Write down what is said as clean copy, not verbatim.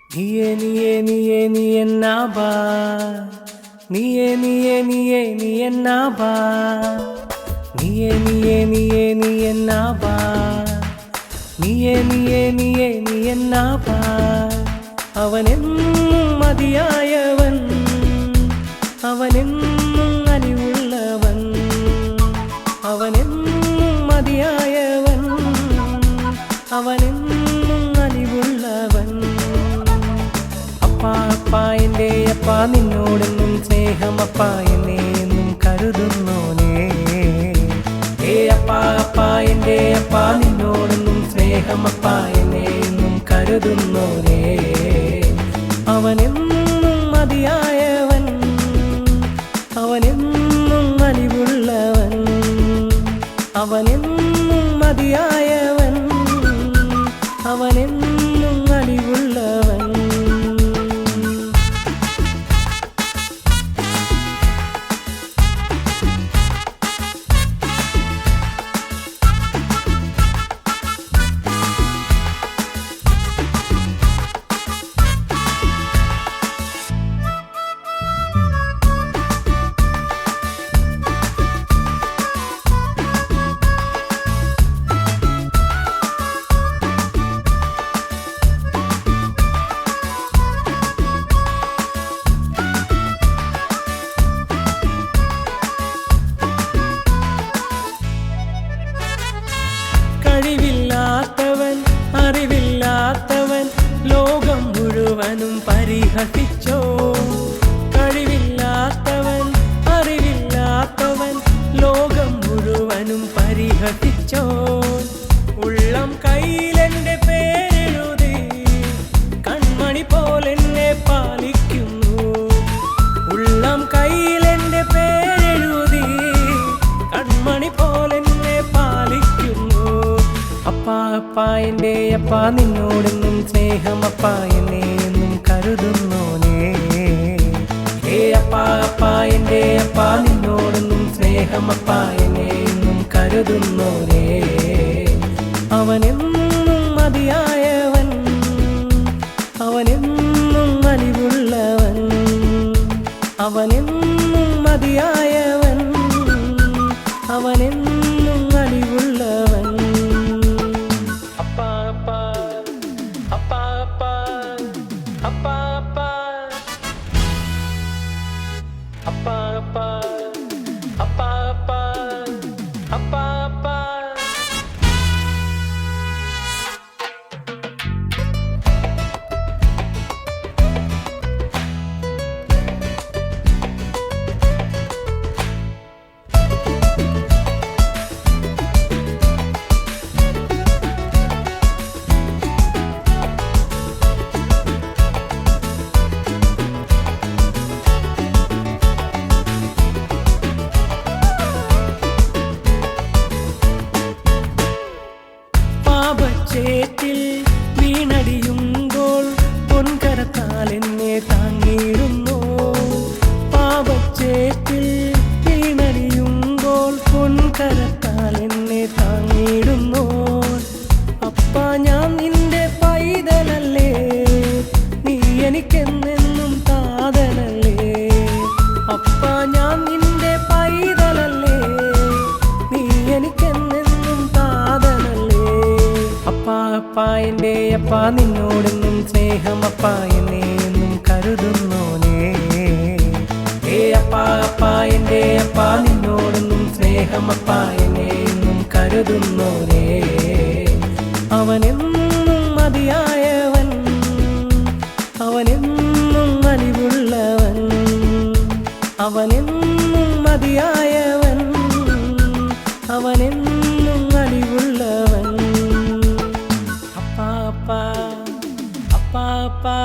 നീയേ നീയേ നീയേ നീ എന്നാബാ നീയേ നീയേ നീയേ നീ എന്നാബാ നീയേ നീയേ നീയേ നീ എന്നാബാ നീയേ നീയേ നീയേ നീ എന്നാബാ അവനെന്നും മതിയായവൻ അവനെന്നും അലിവുള്ളവൻ അവനെന്നും മതിയായവൻ അവനെന്നും അലിവുള്ളവൻ അപ്പാ എൻ്റെ അപ്പാ നിന്നോടെന്നും സ്നേഹമപ്പാ എന്നെ എന്നും കരുതുന്നോനേ അപ്പാ എൻ്റെ അപ്പാ നിന്നോടെന്നും സ്നേഹമപ്പാ എന്നെ എന്നും കരുതുന്നോനേ അവനെന്നും മതിയായവൻ അവനെന്നും അലിവുള്ളവൻ അവനെന്നും മതിയായവൻ അവനെന്നും അലിവുള്ളവൻ കഴിവില്ലാത്തവൻ അറിവില്ലാത്തവൻ ലോകം മുഴുവനും പരിഹസിച്ചോ കഴിവില്ലാത്തവൻ അറിവില്ലാത്തവൻ ലോകം മുഴുവനും പരിഹസിച്ചോ ഉള്ളം കയ്യിലെന്റെ പേരെഴുതി കൺമണി പോലെന്നെ പാലിക്കുന്നു ഉള്ളം കയ്യിലെന്റെ പേരെഴുതി കൺമണി പോലെന്നെ പാലിക്കുന്നു അപ്പാ എൻ്റെ അപ്പാ നിന്നോടെന്നും സ്നേഹമപ്പാ എന്നെ എന്നും കരുതുന്നോനേ അപ്പാ എൻ്റെ അപ്പാ നിന്നോടെന്നും സ്നേഹമപ്പാ എന്നെ എന്നും കരുതുന്നോനേ അവനെന്നും മതിയായവൻ അവനെന്നും അലിവുള്ളവൻ അവനെന്നും മതിയായവൻ അവനെന്നും അലിവുള്ളവൻ ചേറ്റിൽ വീണടിയുമ്പോൾ പൊൻകരത്താൽ എന്നെ താങ്ങിയിടുന്നു പാപച്ചേറ്റിൽ വീണടിയുമ്പോൾ പൊൻകരത്താൽ എന്നെ താങ്ങിയിടുന്നു അപ്പാ ഞാൻ നിന്റെ പൈതലല്ലേ നീ എനിക്കെന്നെന്നും താതനല്ലേ അപ്പാ ഞാൻ നിന്റെ പൈതലല്ലേ നീ എനിക്കെന്നെന്നും താതനല്ലേ അപ്പാ എൻ്റെ അപ്പാ നിന്നോടെന്നും സ്നേഹമപ്പാ എന്നെ എന്നും കരുതുന്നോനേ അപ്പാ എൻ്റെ അപ്പാ നിന്നോടെന്നും സ്നേഹമപ്പാ എന്നെ എന്നും കരുതുന്നോനേ അവനെന്നും മതിയായവൻ അവനെന്നും അലിവുള്ളവൻ അവനെന്നും മതിയായവൻ അവനെന്നും അലിവുള്ളവൻ അപ്പാ അപ്പാ